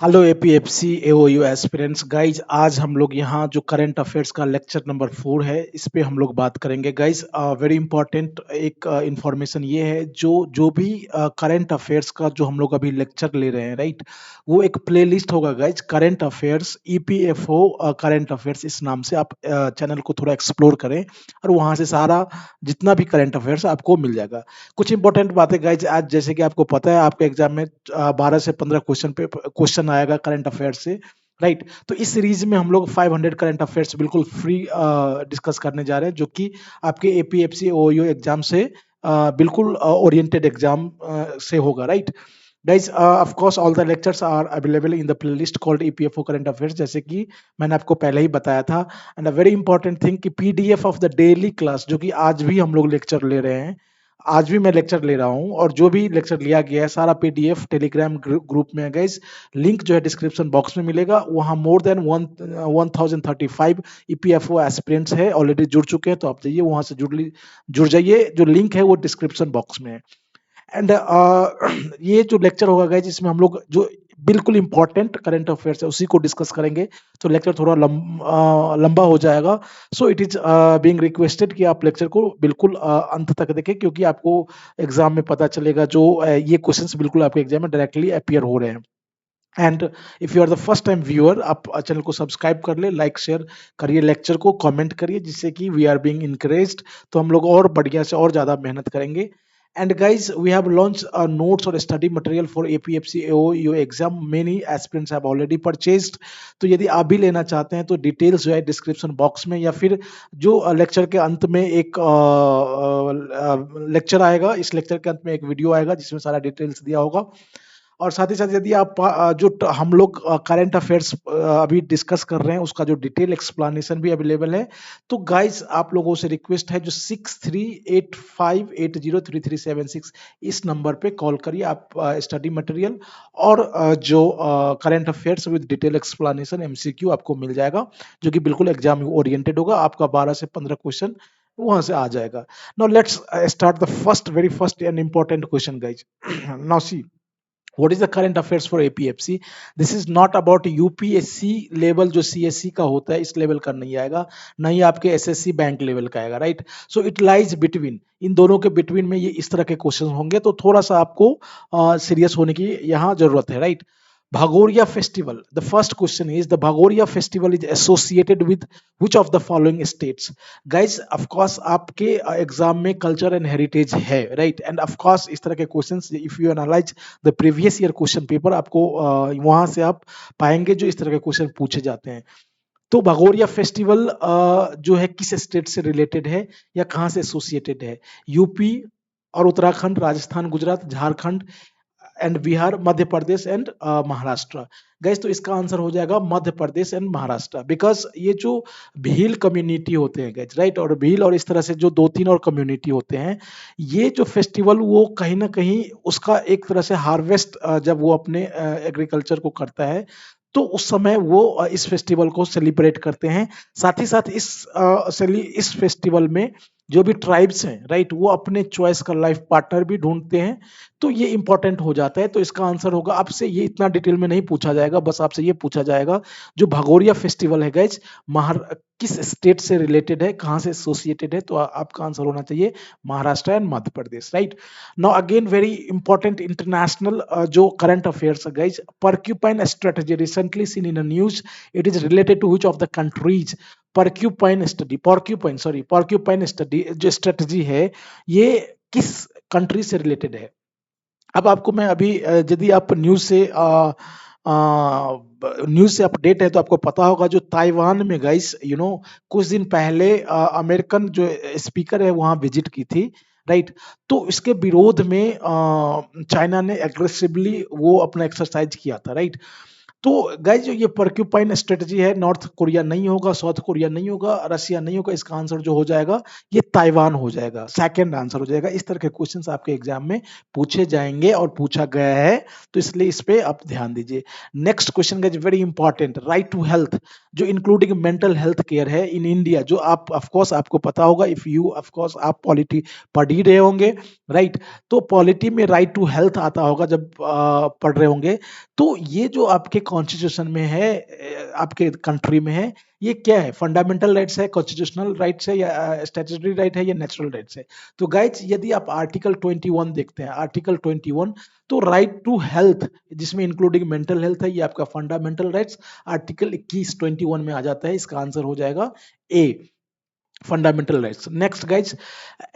Hello APFC AOU aspirants guys. आज हम लोग यहाँ जो करंट अफेयर्स का लेक्चर नंबर 4 है इस पे हम लोग बात करेंगे गाइज। वेरी इंपॉर्टेंट एक इंफॉर्मेशन ये है, जो जो भी करंट अफेयर्स का जो हम लोग अभी लेक्चर ले रहे हैं, राइट, वो एक प्लेलिस्ट होगा guys. Current affairs EPFO current affairs, इस नाम से आप चैनल को थोड़ा एक्सप्लोर करें और वहाँ से सारा जितना भी करंट अफेयर्स आपको मिल जाएगा। कुछ इंपॉर्टेंट बातें गाइज, आज जैसे कि आपको पता है आपके एग्जाम में 12 से 15 क्वेश्चन आएगा करंट अफेयर से, राइट। तो इस सीरीज में हम लोग 500 करंट अफेयर्स बिल्कुल फ्री डिस्कस करने जा रहे हैं, जो कि आपके एपीएफसी ओयू एग्जाम से बिल्कुल ओरिएंटेड एग्जाम से होगा, right. Guys, of course, all the lectures are available in the playlist called EPFO Current Affairs, जैसे कि मैंने आपको पहले ही बताया था। And a very important thing कि PDF of the daily class, जो कि आज भी हम लोग लेक्चर ले रहे हैं, आज भी मैं लेक्चर ले रहा हूँ, और जो भी लेक्चर लिया गया है सारा पीडीएफ टेलीग्राम ग्रुप में है गाइज। लिंक जो है डिस्क्रिप्शन बॉक्स में मिलेगा। वहाँ मोर देन 1035 ईपीएफओ एस्पिरेंट्स है, ऑलरेडी जुड़ चुके हैं, तो आप जाइए वहाँ से जुड़ जाइए। जो लिंक है वो डिस्क्रिप्शन बॉक्स में है। एंड ये जो लेक्चर होगा गाइज, जिसमें हम लोग जो बिल्कुल इंपॉर्टेंट करंट अफेयर्स है उसी को डिस्कस करेंगे, तो लेक्चर थोड़ा लंबा हो जाएगा। So it is being requested कि आप लेक्चर को बिल्कुल अंत तक देखें, क्योंकि आपको एग्जाम में पता चलेगा जो ये क्वेश्चंस बिल्कुल आपके एग्जाम में डायरेक्टली अपियर हो रहे हैं। And if you are the first time viewer, आप चैनल को सब्सक्राइब कर ले, लाइक शेयर करिए, लेक्चर को कमेंट करिए, जिससे कि वी आर बीइंग इनकरेज्ड, तो हम लोग और बढ़िया से और ज़्यादा मेहनत करेंगे। And guys, we have launch notes और study material for APFC AOU exam. Many aspirants have already purchased. तो यदि आप भी लेना चाहते हैं तो डिटेल्स जो है डिस्क्रिप्शन बॉक्स में, या फिर जो लेक्चर के अंत में एक लेक्चर आएगा, इस लेक्चर के अंत में एक वीडियो आएगा जिसमें सारा डिटेल्स दिया होगा। और साथ ही साथ यदि आप हम लोग करंट अफेयर्स अभी डिस्कस कर रहे हैं, उसका जो डिटेल एक्सप्लेनेशन भी अवेलेबल है। तो गाइज, आप लोगों से रिक्वेस्ट है, जो 6385803376 इस नंबर पे कॉल करिए। आप स्टडी मटेरियल और जो current affairs with detail explanation MCQ आपको मिल जाएगा, जो कि बिल्कुल एग्जाम ओरिएंटेड होगा। आपका 12 से 15 क्वेश्चन वहां से आ जाएगा। Now let's start the very first and important question guys. Now see, what is the current affairs for APFC? This is not about UPSC level, जो CSC का होता है इस लेवल का नहीं आएगा, ना ही आपके SSC बैंक लेवल का आएगा, right. So it lies between, इन दोनों के बिटवीन में ये इस तरह के क्वेश्चन होंगे, तो थोड़ा सा आपको सीरियस होने की यहाँ जरूरत है, right. Bhagoria festival. The first question is, the Bhagoria festival is associated with which of the following states? Guys, of course आपके एग्जाम में कल्चर एंड हेरिटेज है, राइट। एंड ऑफ कोर्स इस तरह के questions, if you analyse the previous year question paper, आपको वहां से आप पाएंगे जो इस तरह के क्वेश्चन पूछे जाते हैं। तो भगोरिया फेस्टिवल जो है किस स्टेट से रिलेटेड है या कहाँ से एसोसिएटेड है? यूपी और Uttarakhand, Rajasthan, Gujarat, Jharkhand and Bihar, Madhya Pradesh and Maharashtra. Gas, तो इसका आंसर हो जाएगा मध्य प्रदेश एंड महाराष्ट्र, बिकॉज ये जो भील कम्युनिटी होते हैं गैस, राइट, और भील और इस तरह से जो 2-3 और कम्युनिटी होते हैं, ये जो फेस्टिवल वो कहीं ना कहीं उसका एक तरह से हार्वेस्ट, जब वो अपने एग्रीकल्चर को करता है, तो उस समय वो इस फेस्टिवल को सेलिब्रेट करते हैं। साथ ही साथ इस फेस्टिवल में जो भी ट्राइब्स हैं, राइट, वो अपने चॉइस का लाइफ पार्टनर भी ढूंढते हैं। तो ये इंपॉर्टेंट हो जाता है। तो इसका आंसर होगा, आपसे ये इतना डिटेल में नहीं पूछा जाएगा, बस आपसे ये पूछा जाएगा जो भगोरिया फेस्टिवल है गाइज, किस स्टेट से रिलेटेड है, कहाँ से एसोसिएटेड है। तो आपका आंसर होना चाहिए Maharashtra and Madhya Pradesh, right. Now again very important international जो करंट अफेयर्स है guys. Porcupine strategy recently seen in news, it is related to which of the countries? Porcupine study जो स्ट्रेटजी है, ये किस कंट्री से रिलेटेड है? अब आपको मैं अभी यदि आप न्यूज से अपडेट है तो आपको पता होगा, जो ताइवान में गाइस, कुछ दिन पहले अमेरिकन जो स्पीकर है वहां विजिट की थी, राइट। तो इसके विरोध में चाइना ने एग्रेसिवली वो अपना एक्सरसाइज किया था, राइट। तो गाइज जो ये पर्क्यूपाइन स्ट्रेटजी है, नॉर्थ कोरिया नहीं होगा, साउथ कोरिया नहीं होगा, रशिया नहीं होगा, इसका आंसर जो हो जाएगा ये ताइवान हो जाएगा, सेकंड आंसर हो जाएगा। इस तरह के क्वेश्चंस आपके एग्जाम में पूछे जाएंगे और पूछा गया है, तो इसलिए इस पे आप ध्यान दीजिए। Next question guys very important, right to health, जो इंक्लूडिंग मेंटल हेल्थ केयर है इन इंडिया, जो आप ऑफ कोर्स आपको पता होगा, इफ यू ऑफ कोर्स आप पॉलिटी पढ़ ही रहे होंगे, राइट। तो पॉलिटी में राइट टू हेल्थ आता होगा जब पढ़ रहे होंगे। तो ये जो आपके कॉन्स्टिट्यूशन में है, आपके कंट्री में है, ये क्या है, फंडामेंटल राइट्स है, कॉन्स्टिट्यूशनल राइट्स है, या स्टैट्यूटरी राइट है, या नेचुरल राइट्स है। तो गाइज यदि आप आर्टिकल 21 देखते हैं, आर्टिकल 21, तो राइट टू हेल्थ जिसमें इंक्लूडिंग मेंटल हेल्थ है, ये आपका फंडामेंटल राइट्स आर्टिकल 21 में आ जाता है। इसका आंसर हो जाएगा A, fundamental rights. Next guys,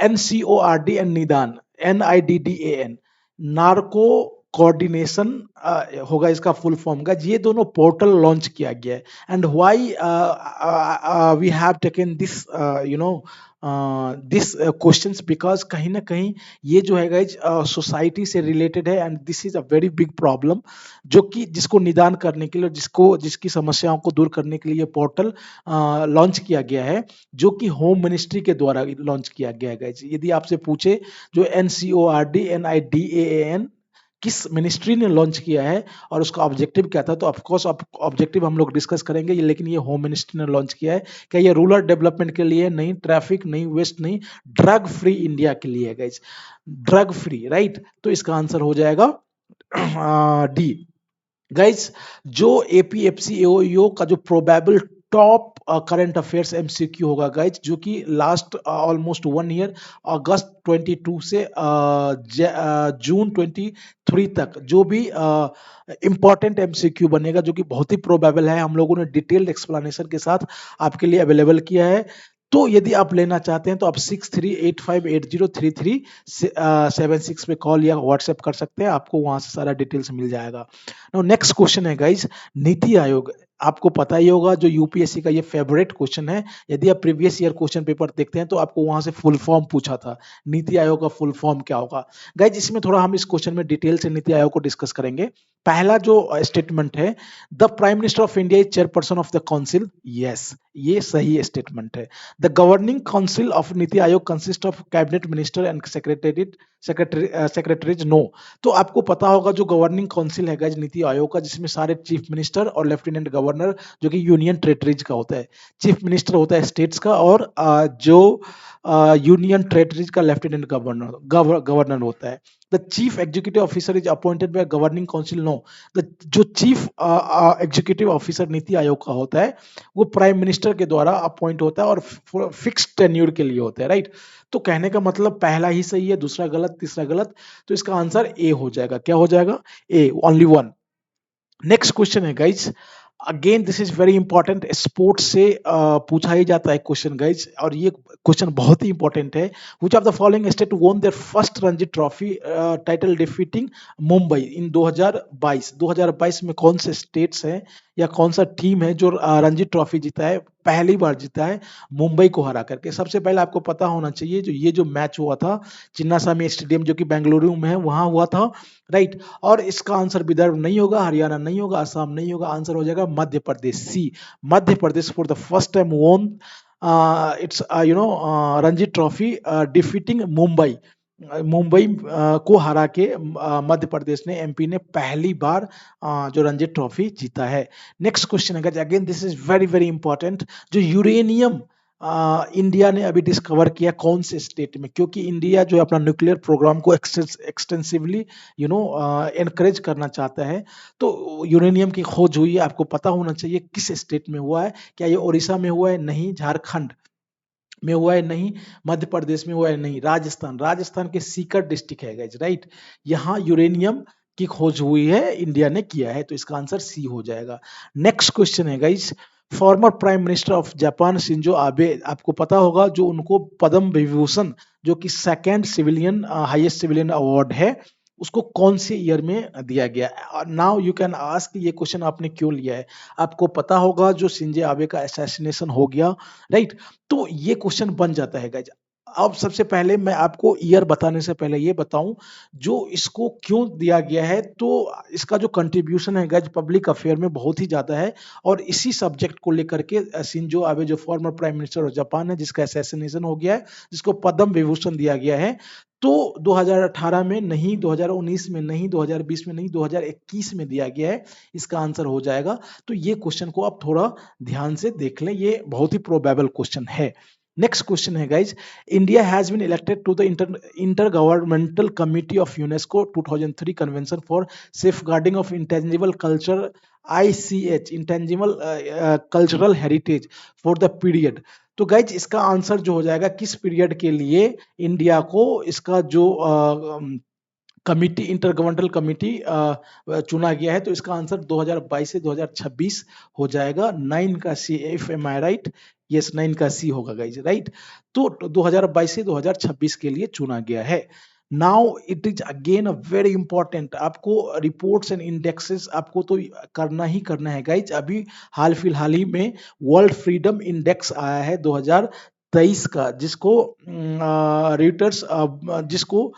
NCORD and Nidan, NIDDAN, narco coordination होगा इसका फुल फॉर्म का। ये दोनों पोर्टल लॉन्च किया गया है, and why we have taken this this questions, because कहीं ना कहीं ये जो है गाइज सोसाइटी से रिलेटेड है, and this is a very big problem, जो कि जिसको निदान करने के लिए, जिसकी समस्याओं को दूर करने के लिए पोर्टल लॉन्च किया गया है, जो कि होम मिनिस्ट्री के द्वारा लॉन्च किया गया है गाइज। यदि आपसे पूछे जो NCORD NIDAN किस मिनिस्ट्री ने लॉन्च किया है और उसका ऑब्जेक्टिव क्या था, तो ऑफकोर्स ऑब्जेक्टिव हम लोग डिस्कस करेंगे, लेकिन ये होम मिनिस्ट्री ने लॉन्च किया है। क्या ये रूरल डेवलपमेंट के लिए नहीं, ट्रैफिक नहीं, वेस्ट नहीं, ड्रग फ्री इंडिया के लिए है गाइज, ड्रग फ्री, राइट। तो इसका आंसर हो जाएगा डी। गाइज जो APFC AOEO का जो probable top current affairs MCQ होगा गाइज, जो कि लास्ट ऑलमोस्ट 1 ईयर, अगस्त 22 से जून 23 तक जो भी इंपॉर्टेंट MCQ बनेगा, जो कि बहुत ही प्रोबेबल है, हम लोगों ने डिटेल्ड एक्सप्लेनेशन के साथ आपके लिए अवेलेबल किया है। तो यदि आप लेना चाहते हैं तो आप 6385803376 पे कॉल या व्हाट्सएप कर सकते हैं, आपको वहां से सारा डिटेल्स मिल जाएगा। नाउ नेक्स्ट क्वेश्चन है गाइज, नीति आयोग, आपको पता ही होगा जो यूपीएससी का ये फेवरेट क्वेश्चन है। यदि आप प्रीवियस ईयर क्वेश्चन पेपर देखते हैं तो आपको वहां से फुल फॉर्म पूछा था, नीति आयोग का फुल फॉर्म क्या होगा गाइज। इसमें थोड़ा हम इस क्वेश्चन में डिटेल से नीति आयोग को डिस्कस करेंगे। पहला जो स्टेटमेंट है, the prime minister of India is chairperson of the council, yes, ये सही स्टेटमेंट है। The governing council of NITI Aayog consist of cabinet minister and secretaries, no. तो आपको पता होगा जो गवर्निंग काउंसिल है गाइज नीति आयोग का, जिसमें सारे चीफ मिनिस्टर और लेफ्टिनेंट गवर्नर, जो कि यूनियन टेरिटरीज का होता है, चीफ मिनिस्टर होता है स्टेट्स का, और जो यूनियन टेरिटरीज का लेफ्टिनेंट गवर्नर होता है। The chief executive officer is appointed by governing council, no. जो chief executive officer NITI Aayog का होता है, वो प्राइम मिनिस्टर के द्वारा अपॉइंट होता है और फिक्स टेन्यूर के लिए होता है, राइट। तो कहने का मतलब पहला ही सही है, दूसरा गलत, तीसरा गलत, तो इसका आंसर ए हो जाएगा। क्या हो जाएगा? ए, ओनली वन। नेक्स्ट क्वेश्चन है guys, again this is very important, sports से पूछा ही जाता है क्वेश्चन गाइज, और ये क्वेश्चन बहुत ही इंपॉर्टेंट है। Which of the following state won their first Ranji trophy title defeating Mumbai in 2022 में कौन से स्टेट्स हैं या कौन सा टीम है जो रणजी ट्रॉफी जीता है, पहली बार जीता है मुंबई को हरा करके? सबसे पहले आपको पता होना चाहिए जो ये जो मैच हुआ था चिन्नास्वामी स्टेडियम, जो कि बेंगलुरु में है, वहां हुआ था, राइट। और इसका आंसर विदर्भ नहीं होगा, हरियाणा नहीं होगा, असम नहीं होगा, आंसर हो जाएगा मध्य प्रदेश, सी। Madhya Pradesh for the first time वोन it's Ranji trophy defeating Mumbai, Mumbai को हरा के मध्य प्रदेश ने, MP ने पहली बार जो रणजी ट्रॉफी जीता है। नेक्स्ट क्वेश्चन है again this is very very important, जो यूरेनियम इंडिया ने अभी डिस्कवर किया कौन से स्टेट में, क्योंकि इंडिया जो अपना न्यूक्लियर प्रोग्राम को एक्सटेंसिवली एनकरेज करना चाहता है, तो यूरेनियम की खोज हुई है। आपको पता होना चाहिए किस स्टेट में हुआ है, क्या ये उड़ीसा में हुआ है? नहीं। झारखंड में हुआ है? नहीं। मध्य प्रदेश में हुआ है? नहीं। राजस्थान के सीकर डिस्ट्रिक्ट है गाइज, राइट। यहाँ यूरेनियम की खोज हुई है, इंडिया ने किया है, तो इसका आंसर सी हो जाएगा। नेक्स्ट क्वेश्चन है guys, former prime minister of Japan Shinzo Abe, आपको पता होगा जो उनको पद्म विभूषण, जो कि second civilian highest civilian award है, उसको कौन से ईयर में दिया गया? नाउ यू कैन आस्क ये क्वेश्चन आपने क्यों लिया है। आपको पता होगा जो शिंजो आबे का असैसिनेशन हो गया, राइट। तो ये क्वेश्चन बन जाता है गाइज। अब सबसे पहले मैं आपको ईयर बताने से पहले ये बताऊं, जो इसको क्यों दिया गया है, तो इसका जो कंट्रीब्यूशन है गाइज पब्लिक अफेयर में बहुत ही ज़्यादा है। और इसी सब्जेक्ट को लेकर के शिंजो आबे जो former prime minister of Japan है, जिसका असैसिनेशन हो गया है, जिसको पद्म विभूषण दिया गया है, तो 2018 में नहीं, 2019 में नहीं, 2020 में नहीं, 2021 में दिया गया है। इसका आंसर हो जाएगा। तो ये क्वेश्चन को आप थोड़ा ध्यान से देख लें, ये बहुत ही प्रोबेबल क्वेश्चन है। नेक्स्ट क्वेश्चन है guys, India has been elected to the inter governmental committee of UNESCO 2003 convention for safeguarding of intangible culture, ICH intangible cultural heritage for the period. तो गाइज इसका आंसर जो हो जाएगा, किस period के लिए इंडिया को इसका जो कमिटी, इंटर गवर्नमेंटल कमिटी चुना गया है, तो इसका आंसर 2022 से 2026 हो जाएगा। 9 का C, if am I right, yes 9 का सी होगा गाइज, राइट। तो 2022 से 2026 के लिए चुना गया है। Now it is again a very important, आपको रिपोर्ट्स एंड इंडेक्सेस आपको तो करना ही करना है गाइज। अभी हाल फिलहाल ही में वर्ल्ड फ्रीडम इंडेक्स आया है 2023 का, जिसको रिटर्स जिसको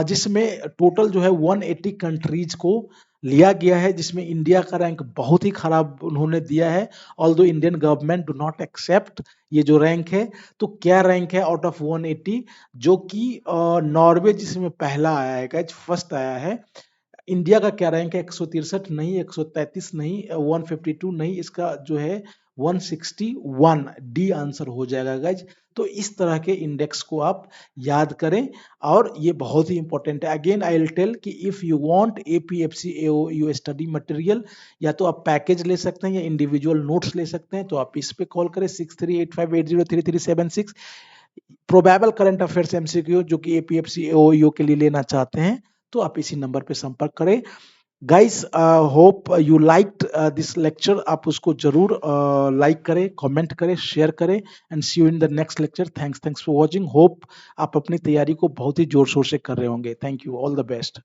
जिसमें टोटल जो है 180 कंट्रीज को लिया गया है, जिसमें इंडिया का रैंक बहुत ही खराब उन्होंने दिया है। Although Indian government do not accept ये जो रैंक है। तो क्या रैंक है आउट ऑफ 180, जो कि नॉर्वे जिसमें पहला आया है गाइज, फर्स्ट आया है। इंडिया का क्या रैंक है, 163 नहीं, 133 नहीं, 152 नहीं, इसका जो है 161, डी आंसर हो जाएगा गाइज। तो इस तरह के इंडेक्स को आप याद करें, और ये बहुत ही इंपॉर्टेंट है। अगेन आई विल टेल कि if you want APFC AOU study material, या तो आप पैकेज ले सकते हैं या इंडिविजुअल नोट्स ले सकते हैं, तो आप इस पे कॉल करें 6385803376। प्रोबेबल करंट अफेयर्स MCQ जो कि APFC AOU के लिए लेना चाहते हैं, तो आप इसी नंबर पे संपर्क करें। Guys, hope you liked this lecture. आप उसको जरूर लाइक करें, कमेंट करें, शेयर करें, and see you in the next lecture. Thanks for watching. Hope आप अपनी तैयारी को बहुत ही जोर शोर से कर रहे होंगे। Thank you, all the best.